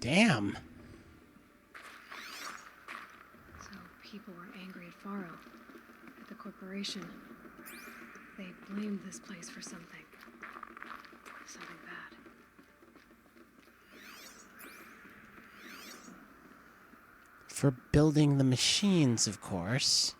Damn. So people were angry at Faro, at the corporation. They blamed this place for something. Something bad. For building the machines, of course.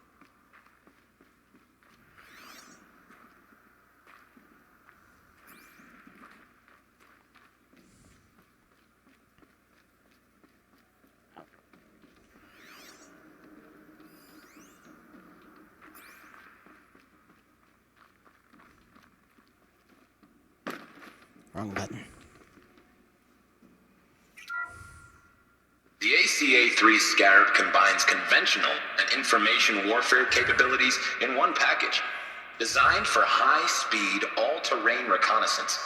Wrong button. The ACA-3 Scarab combines conventional and information warfare capabilities in one package, designed for high-speed, all-terrain reconnaissance.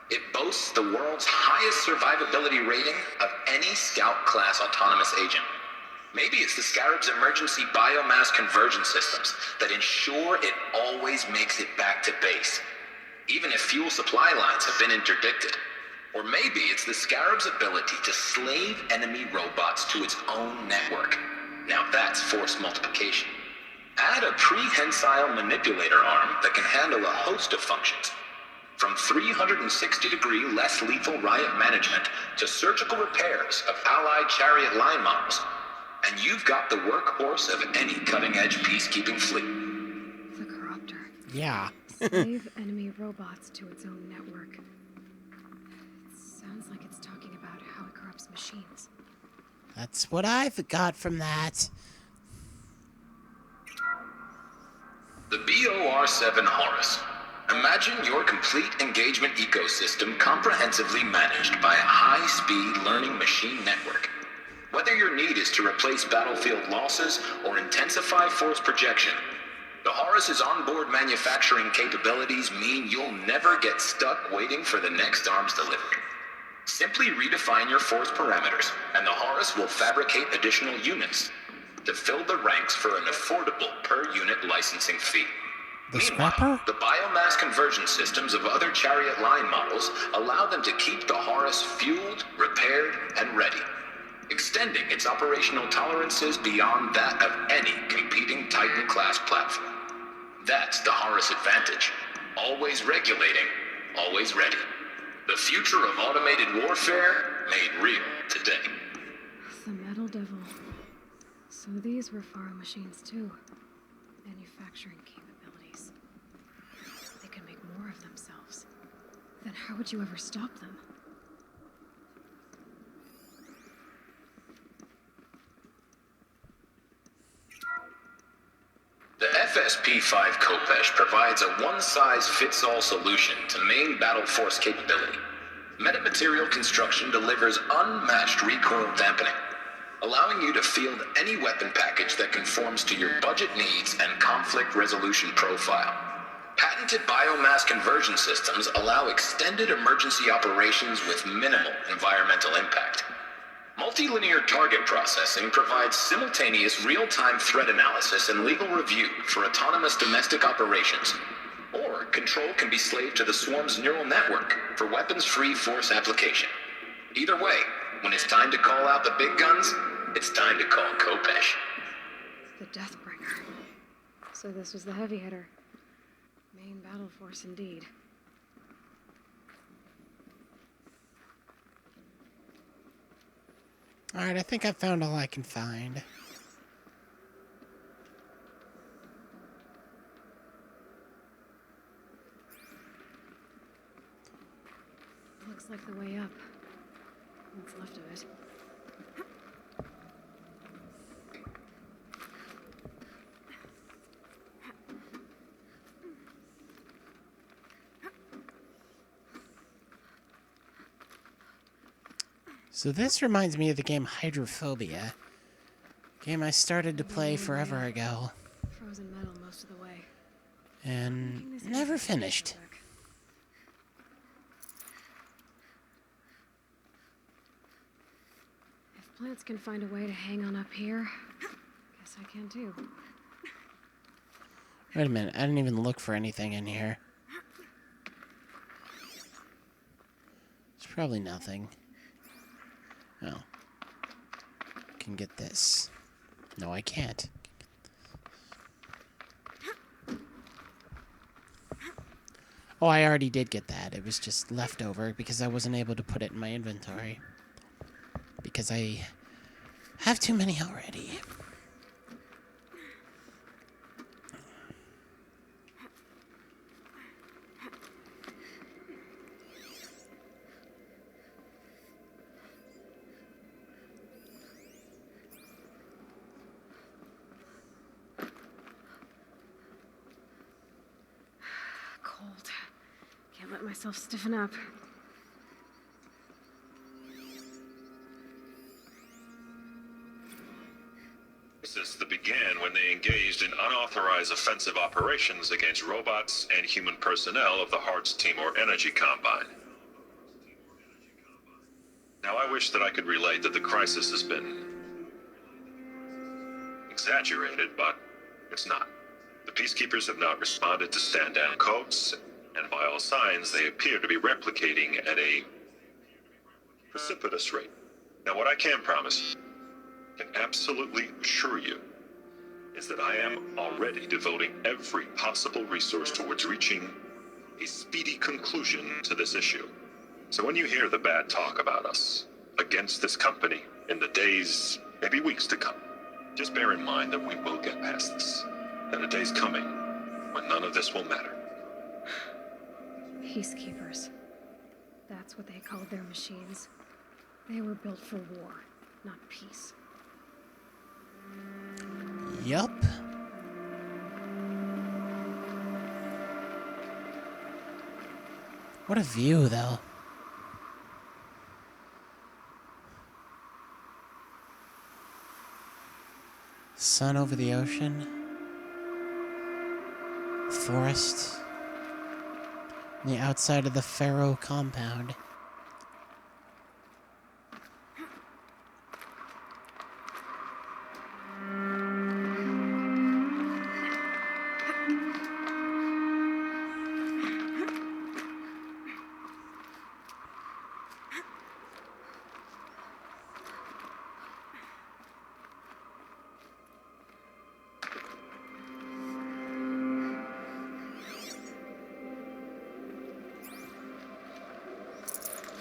It boasts the world's highest survivability rating of any Scout-class autonomous agent. Maybe it's the Scarab's emergency biomass conversion systems that ensure it always makes it back to base, even if fuel supply lines have been interdicted. Or maybe it's the Scarab's ability to slave enemy robots to its own network. Now that's force multiplication. Add a prehensile manipulator arm that can handle a host of functions, from 360-degree less lethal riot management to surgical repairs of Allied chariot line models. And you've got the workhorse of any cutting-edge peacekeeping fleet. The Corruptor. Yeah. Slave enemy robots to its own network. It sounds like it's talking about how it corrupts machines. That's what I've got from that. The BOR-7 Horus. Imagine your complete engagement ecosystem comprehensively managed by a high-speed learning machine network. Whether your need is to replace battlefield losses or intensify force projection, the Horus's onboard manufacturing capabilities mean you'll never get stuck waiting for the next arms delivery. Simply redefine your force parameters, and the Horus will fabricate additional units to fill the ranks for an affordable per-unit licensing fee. The Meanwhile, scrapper? the biomass conversion systems of other chariot line models allow them to keep the Horus fueled, repaired, and ready, extending its operational tolerances beyond that of any competing Titan-class platform. That's the Horus advantage. Always regulating, always ready. The future of automated warfare made real today. The Metal Devil. So these were Faro machines too. Manufacturing capabilities. They could make more of themselves. Then how would you ever stop them? The FSP-5 Kopesh provides a one-size-fits-all solution to main battle force capability. Metamaterial construction delivers unmatched recoil dampening, allowing you to field any weapon package that conforms to your budget needs and conflict resolution profile. Patented biomass conversion systems allow extended emergency operations with minimal environmental impact. Multilinear target processing provides simultaneous real-time threat analysis and legal review for autonomous domestic operations. Or control can be slaved to the swarm's neural network for weapons-free force application. Either way, when it's time to call out the big guns, it's time to call Kopesh. The Deathbringer. So this was the heavy hitter. Main battle force indeed. Alright, I think I found all I can find. Looks like the way up. What's left of it. So this reminds me of the game Hydrophobia. Game I started to play forever ago. Frozen metal most of the way. And never finished. If plants can find a way to hang on up here, guess I can too. Wait a minute, I didn't even look for anything in here. It's probably nothing. Oh. Can get this. No, I can't. Oh, I already did get that. It was just left over because I wasn't able to put it in my inventory. Because I have too many already. Cold. Can't let myself stiffen up. Since the began when they engaged in unauthorized offensive operations against robots and human personnel of the Hearts Timor Energy Combine. Now I wish that I could relate that the crisis has been exaggerated, but it's not. The peacekeepers have not responded to stand-down codes, and by all signs they appear to be replicating at a precipitous rate. Now what I can promise, can absolutely assure you, is that I am already devoting every possible resource towards reaching a speedy conclusion to this issue. So when you hear the bad talk about us against this company in the days, maybe weeks to come, just bear in mind that we will get past this. And a day's coming when none of this will matter. Peacekeepers. That's what they called their machines. They were built for war, not peace. Yup. What a view, though. Sun over the ocean. Forest. The outside of the Pharaoh compound.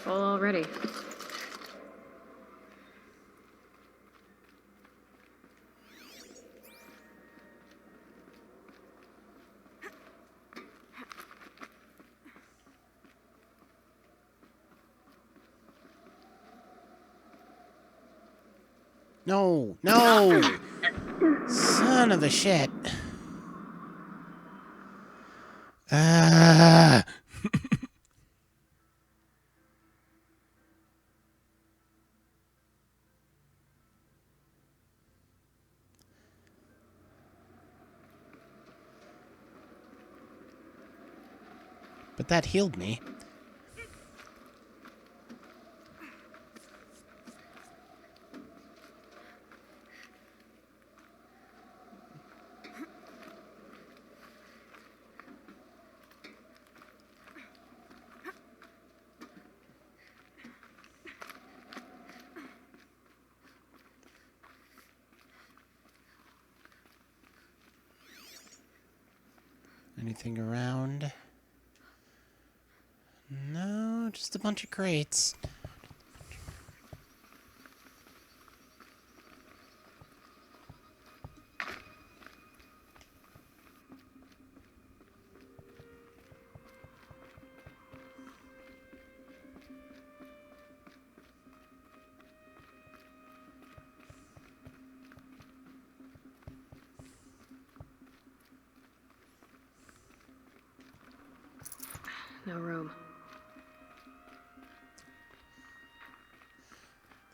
Full already. No, no! Son of a shit. Ah! But that healed me. Anything around? No, just a bunch of crates. No room.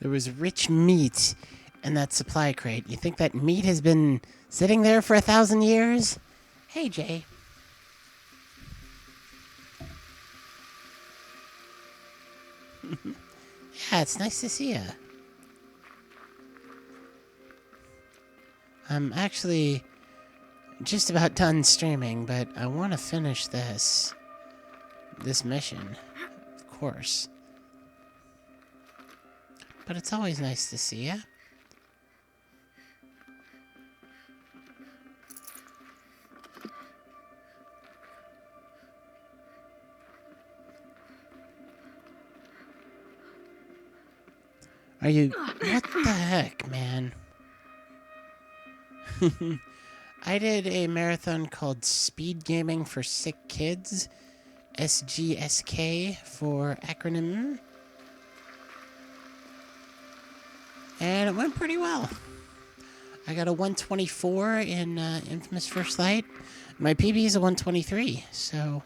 There was rich meat in that supply crate. You think that meat has been sitting there for 1,000 years? Hey, Jay. Yeah, it's nice to see you. I'm actually just about done streaming, but I want to finish this mission, of course. but it's always nice to see you. Are you... What the heck, man? I did a marathon called Speed Gaming for Sick Kids. SGSK for acronym. And it went pretty well. I got a 124 in Infamous First Light. My PB is a 123, so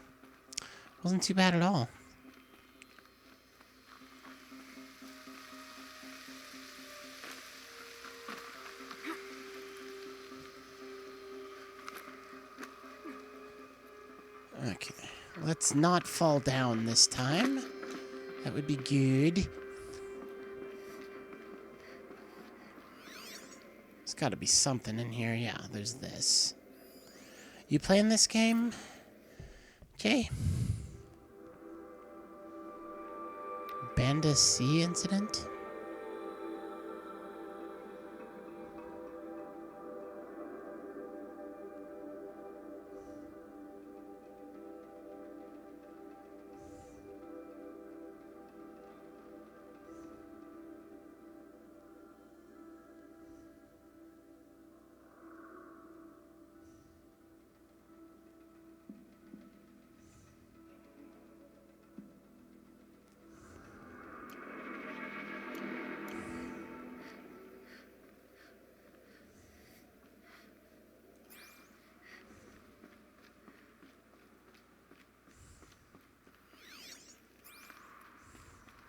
wasn't too bad at all. Okay, let's not fall down this time. That would be good. There's got to be something in here. Yeah, there's this. You playing this game? Okay. Banda C incident?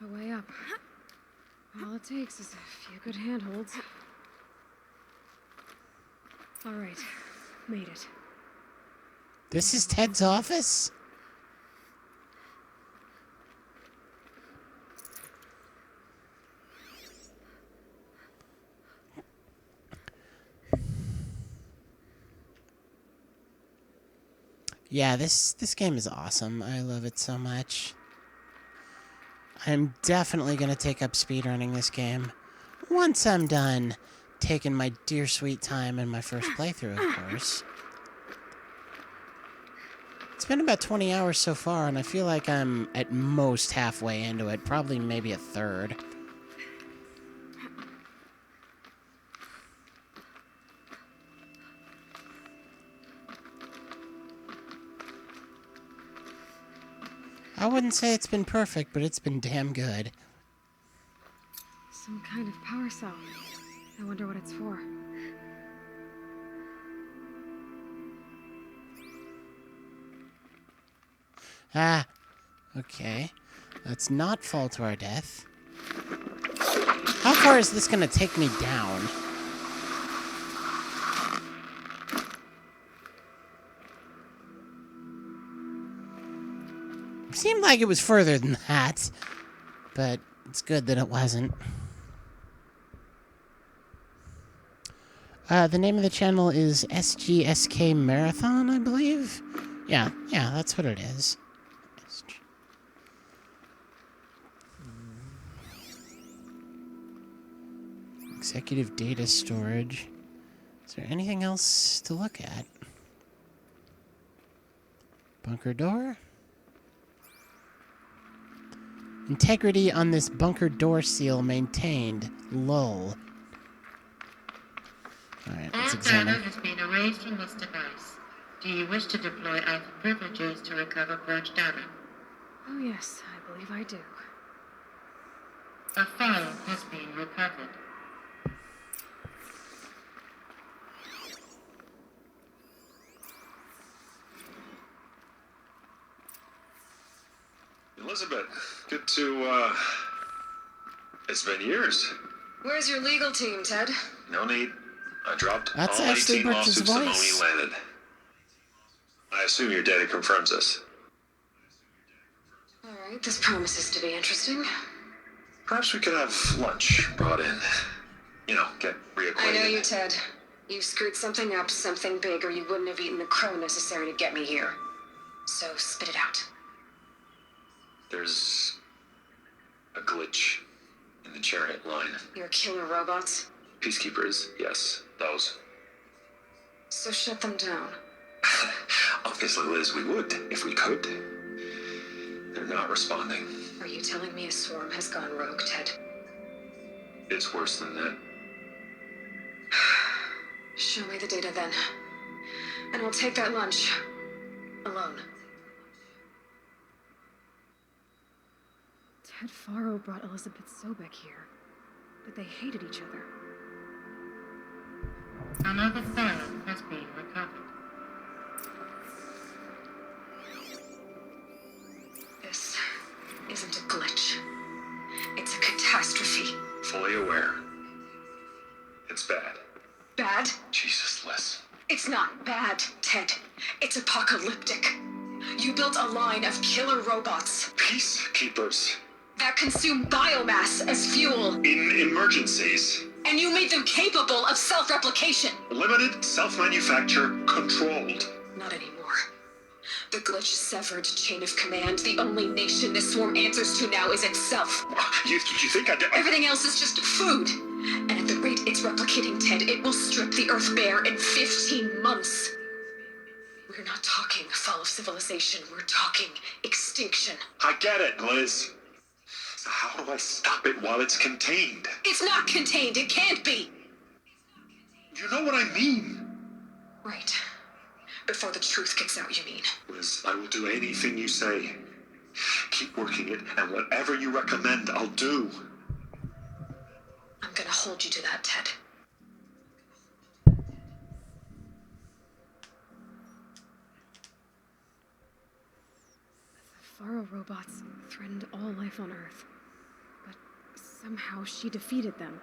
A way up. All it takes is a few good handholds. All right, made it. This is Ted's office? Yeah, this game is awesome. I love it so much. I'm definitely going to take up speedrunning this game. Once I'm done taking my dear sweet time in my first playthrough, of course. It's been about 20 hours so far, and I feel like I'm at most halfway into it. Probably maybe a third. I wouldn't say it's been perfect, but it's been damn good. Some kind of power cell. I wonder what it's for. Ah, okay. Let's not fall to our death. How far is this gonna take me down? It seemed like it was further than that, but it's good that it wasn't. The name of the channel is SGSK Marathon, I believe. Yeah, that's what it is. Executive data storage. Is there anything else to look at? Bunker door. Integrity on this bunker door seal maintained. Lull. Alright, let's All examine. data has been erased from this device. Do you wish to deploy alpha privileges to recover purged data? Oh yes, I believe I do. A file has been recovered. Elizabeth, good to, it's been years. Where's your legal team, Ted? No need. I dropped That's all Ashley 18 Birch's lawsuits the moment voice. you landed. I assume your data confirms this. All right, this promises to be interesting. Perhaps we could have lunch brought in. You know, get reacquainted. I know you, Ted. You screwed something up, something big, or you wouldn't have eaten the crow necessary to get me here. So spit it out. There's a glitch. in the chariot line. Your killer robots? Peacekeepers, yes, those. So shut them down. Obviously, Liz, we would, if we could. They're not responding. Are you telling me a swarm has gone rogue, Ted? It's worse than that. Show me the data then. And I'll take that lunch. Alone. Ted Faro brought Elizabeth Sobek here. But they hated each other. Another file has been recovered. This isn't a glitch. It's a catastrophe. Fully aware. It's bad. Bad? Jesus, Liz. It's not bad, Ted. It's apocalyptic. You built a line of killer robots Peacekeepers. that consume biomass as fuel, In emergencies. and you made them capable of self-replication. Limited, self-manufacture, controlled. Not anymore. The glitch severed chain of command. The only nation this swarm answers to now is itself. You think I did? Everything else is just food. And at the rate it's replicating, Ted, it will strip the Earth bare in 15 months. We're not talking fall of civilization. We're talking extinction. I get it, Liz. So how do I stop it while it's contained? It's not contained. It can't be. You know what I mean. Right. Before the truth gets out, you mean? Liz, I will do anything you say. Keep working it, and whatever you recommend, I'll do. I'm gonna hold you to that, Ted. The Faro robots threatened all life on Earth. But somehow she defeated them.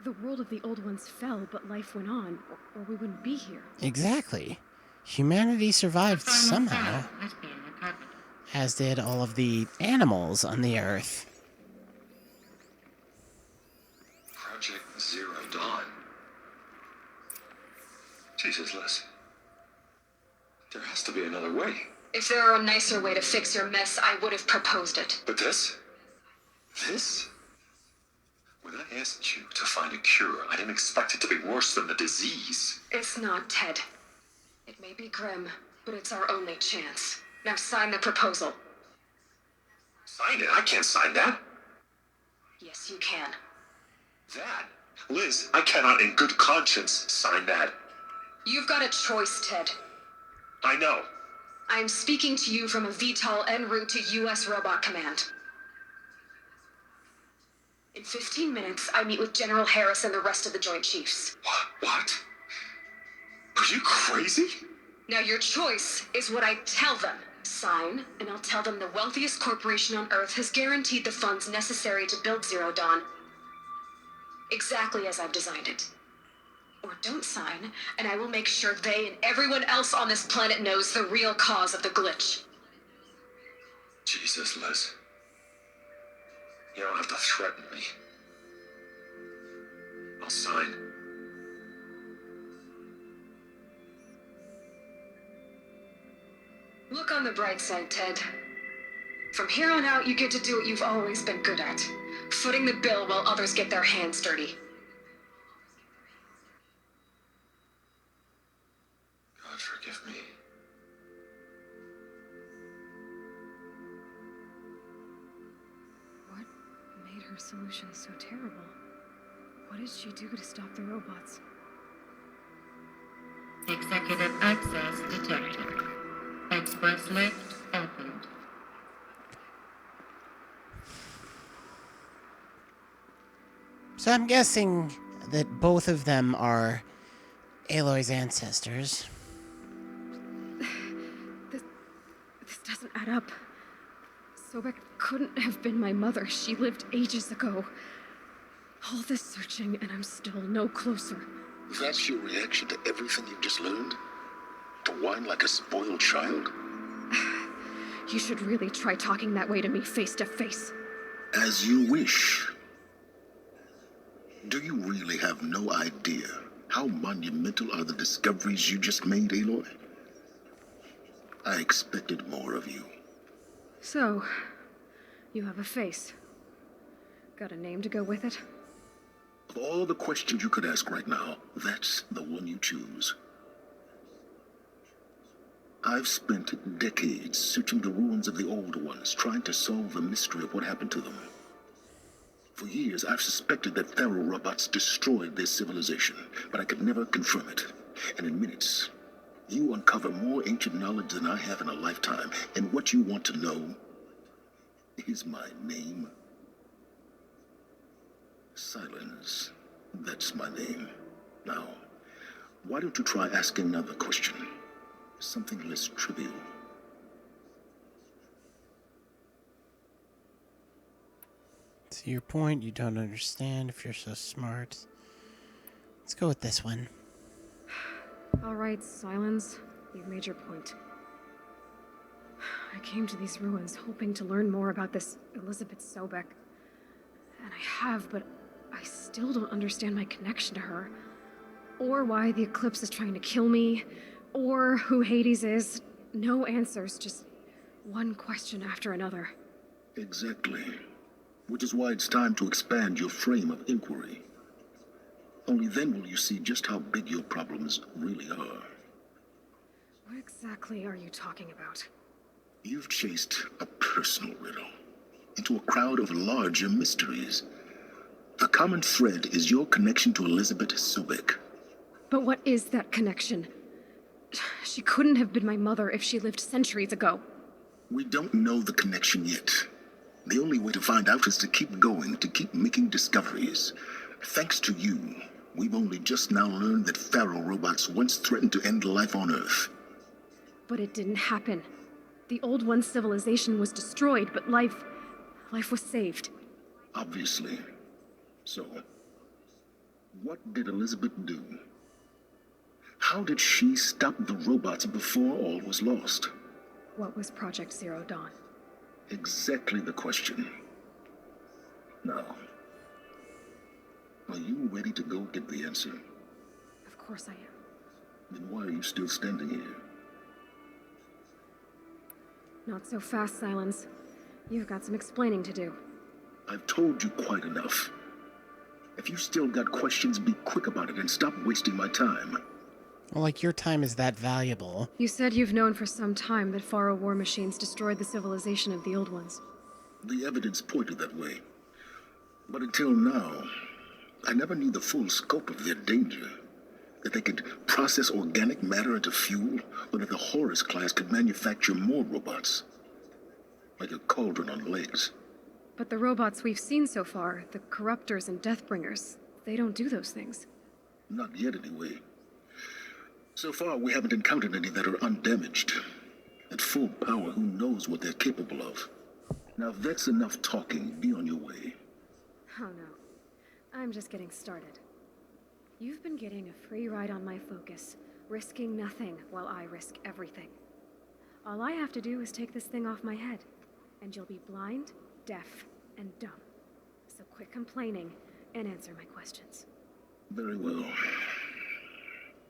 The world of the old ones fell, but life went on, or we wouldn't be here. Exactly. Humanity survived Final somehow, file has been recovered. as did all of the animals on the Earth. Project Zero Dawn. Jesus, Liz. There has to be another way. If there were a nicer way to fix your mess, I would have proposed it. But this? This? When I asked you to find a cure, I didn't expect it to be worse than the disease. It's not, Ted. It may be grim, but it's our only chance. Now sign the proposal. Sign it? I can't sign that. Yes, you can. That? Liz, I cannot in good conscience sign that. You've got a choice, Ted. I know. I'm speaking to you from a VTOL en route to U.S. Robot Command. In 15 minutes, I meet with General Harris and the rest of the Joint Chiefs. What? Are you crazy? Now your choice is what I tell them. Sign, and I'll tell them the wealthiest corporation on Earth has guaranteed the funds necessary to build Zero Dawn. Exactly as I've designed it. Or don't sign, and I will make sure they and everyone else on this planet knows the real cause of the glitch. Jesus, Liz. You don't have to threaten me. I'll sign. Look on the bright side, Ted. From here on out, you get to do what you've always been good at. Footing the bill while others get their hands dirty. God forgive me. What made her solution so terrible? What did she do to stop the robots? Executive access detected. Express lift opened. So I'm guessing that both of them are Aloy's ancestors. This doesn't add up. Sobek couldn't have been my mother. She lived ages ago. All this searching, and I'm still no closer. That's your reaction to everything you've just learned? To whine like a spoiled child? You should really try talking that way to me face to face. As you wish. Do you really have no idea how monumental are the discoveries you just made, Aloy? I expected more of you. So, you have a face. Got a name to go with it? Of all the questions you could ask right now, that's the one you choose. I've spent decades searching the ruins of the old ones, trying to solve the mystery of what happened to them. For years, I've suspected that feral robots destroyed their civilization, but I could never confirm it. And in minutes, you uncover more ancient knowledge than I have in a lifetime. And what you want to know is my name. Silence. That's my name. Now, why don't you try asking another question? Something less trivial. To your point, you don't understand if you're so smart. Let's go with this one. All right, Silence. You've made your point. I came to these ruins hoping to learn more about this Elizabeth Sobek. And I have, but I still don't understand my connection to her. Or why the Eclipse is trying to kill me. Or who Hades is. No answers, just one question after another. Exactly. Which is why it's time to expand your frame of inquiry. Only then will you see just how big your problems really are. What exactly are you talking about? You've chased a personal riddle into a crowd of larger mysteries. The common thread is your connection to Elizabeth Sobek. But what is that connection? She couldn't have been my mother if she lived centuries ago. We don't know the connection yet. The only way to find out is to keep going, to keep making discoveries. Thanks to you, we've only just now learned that feral robots once threatened to end life on Earth. But it didn't happen. The Old One's civilization was destroyed, but life was saved. Obviously. So, what did Elizabeth do? How did she stop the robots before all was lost? What was Project Zero Dawn? Exactly the question. Now, are you ready to go get the answer? Of course I am. Then why are you still standing here? Not so fast, Silence. You've got some explaining to do. I've told you quite enough. If you still got questions, be quick about it and stop wasting my time. Well, like your time is that valuable. You said you've known for some time that Faro war machines destroyed the civilization of the Old Ones. The evidence pointed that way. But until now, I never knew the full scope of their danger. That they could process organic matter into fuel, or that the Horus class could manufacture more robots. Like a cauldron on legs. But the robots we've seen so far, the Corruptors and Deathbringers, they don't do those things. Not yet, anyway. So far, we haven't encountered any that are undamaged. At full power, who knows what they're capable of? Now, if that's enough talking, be on your way. Oh no. I'm just getting started. You've been getting a free ride on my focus, risking nothing while I risk everything. All I have to do is take this thing off my head, and you'll be blind, deaf, and dumb. So quit complaining and answer my questions. Very well.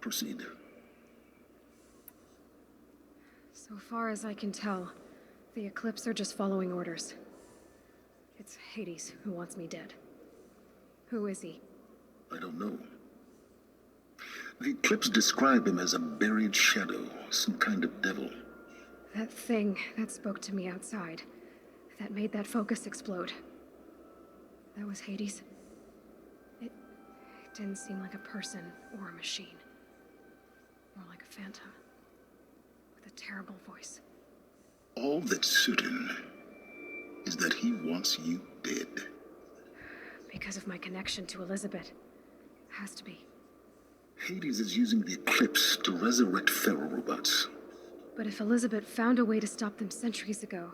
Proceed. So far as I can tell, the Eclipse are just following orders. It's Hades who wants me dead. Who is he? I don't know. The Eclipse describe him as a buried shadow, some kind of devil. That thing that spoke to me outside, that made that focus explode. That was Hades. It didn't seem like a person or a machine. More like a phantom. With a terrible voice. All that's certain is that he wants you dead. Because of my connection to Elizabeth. Has to be. Hades is using the Eclipse to resurrect feral robots. But if Elizabeth found a way to stop them centuries ago,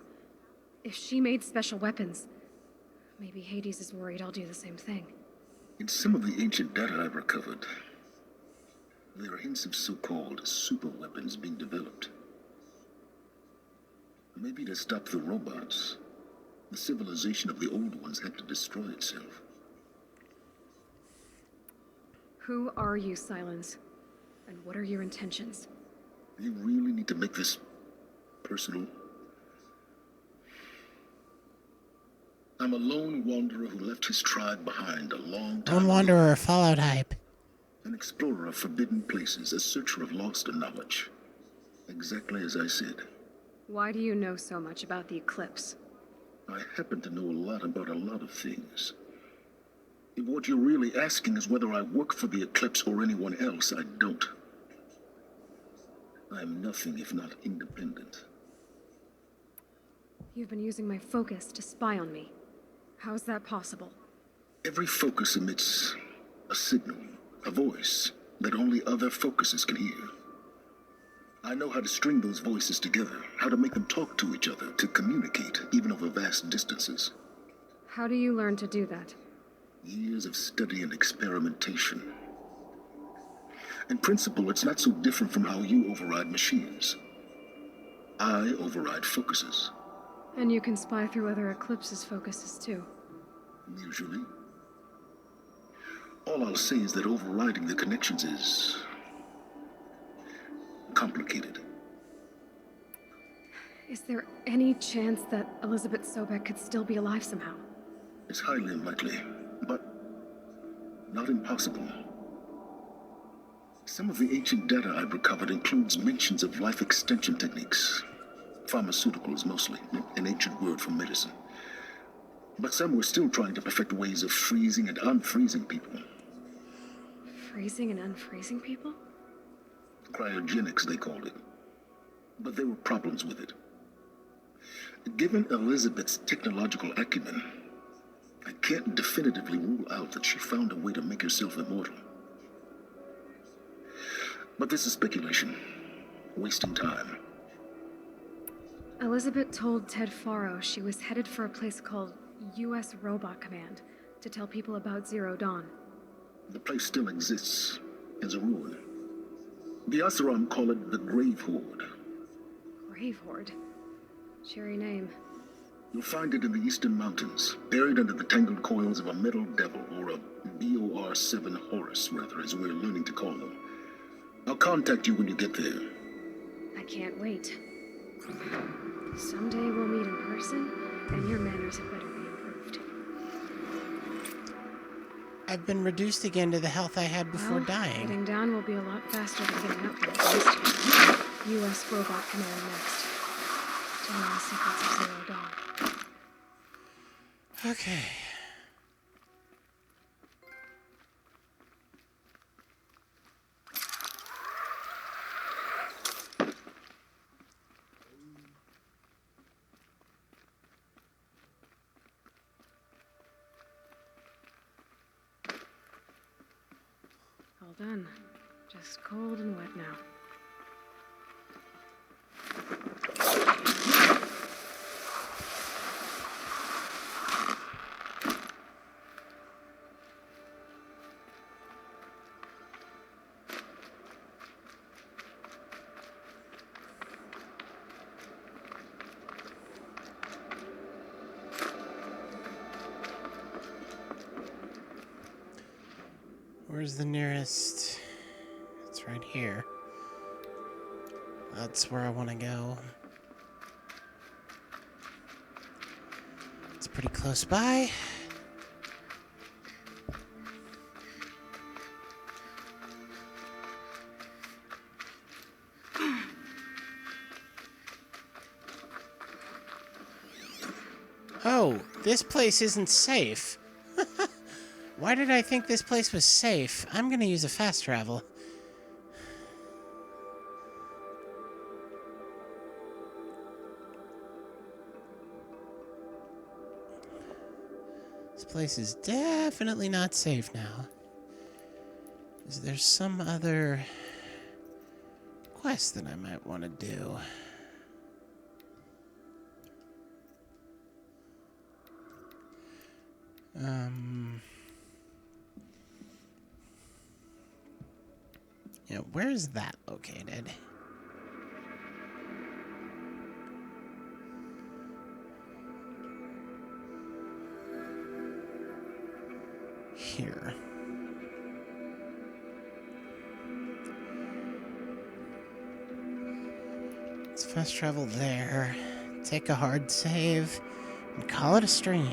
if she made special weapons, maybe Hades is worried I'll do the same thing. In some of the ancient data I've recovered, there are hints of so-called super weapons being developed. Maybe to stop the robots, the civilization of the old ones had to destroy itself. Who are you, Silence? And what are your intentions? You really need to make this personal? I'm a lone wanderer who left his tribe behind a long time Lone ago. Wanderer, Fallout hype. An explorer of forbidden places, a searcher of lost knowledge. Exactly as I said. Why do you know so much about the eclipse? I happen to know a lot about a lot of things. If what you're really asking is whether I work for the Eclipse or anyone else, I don't. I am nothing if not independent. You've been using my focus to spy on me. How is that possible? Every focus emits a signal, a voice, that only other focuses can hear. I know how to string those voices together, how to make them talk to each other, to communicate, even over vast distances. How do you learn to do that? Years of study and experimentation. In principle, it's not so different from how you override machines. I override focuses, And you can spy through other eclipses' focuses too. usually. All I'll say is that overriding the connections is complicated. Is there any chance that Elizabeth Sobek could still be alive somehow? It's highly unlikely, but not impossible. Some of the ancient data I've recovered includes mentions of life extension techniques. Pharmaceuticals, mostly, an ancient word for medicine. But some were still trying to perfect ways of freezing and unfreezing people. Freezing and unfreezing people? Cryogenics, they called it. But there were problems with it. Given Elizabeth's technological acumen, I can't definitively rule out that she found a way to make herself immortal. But this is speculation, wasting time. Elizabeth told Ted Faro she was headed for a place called U.S. Robot Command to tell people about Zero Dawn. The place still exists as a ruin. The Asaram call it the Grave Horde. Grave Horde? Cheery name. You'll find it in the eastern mountains, buried under the tangled coils of a metal devil, or a BOR-7 Horus, rather, as we're learning to call them. I'll contact you when you get there. I can't wait. Someday we'll meet in person, and your manners had better be improved. I've been reduced again to the health I had before Well, dying. Getting down will be a lot faster than getting up than it used to. U.S. Robot Command next. To learn the secrets of Zero Dawn. Okay. All done. Just cold and wet now. Where's the nearest? It's right here. That's where I want to go. It's pretty close by. Oh, this place isn't safe. Why did I think this place was safe? I'm gonna use a fast travel. This place is definitely not safe now. Is there some other quest that I might want to do? Yeah, where is that located? Here. Let's fast travel there, take a hard save, and call it a stream.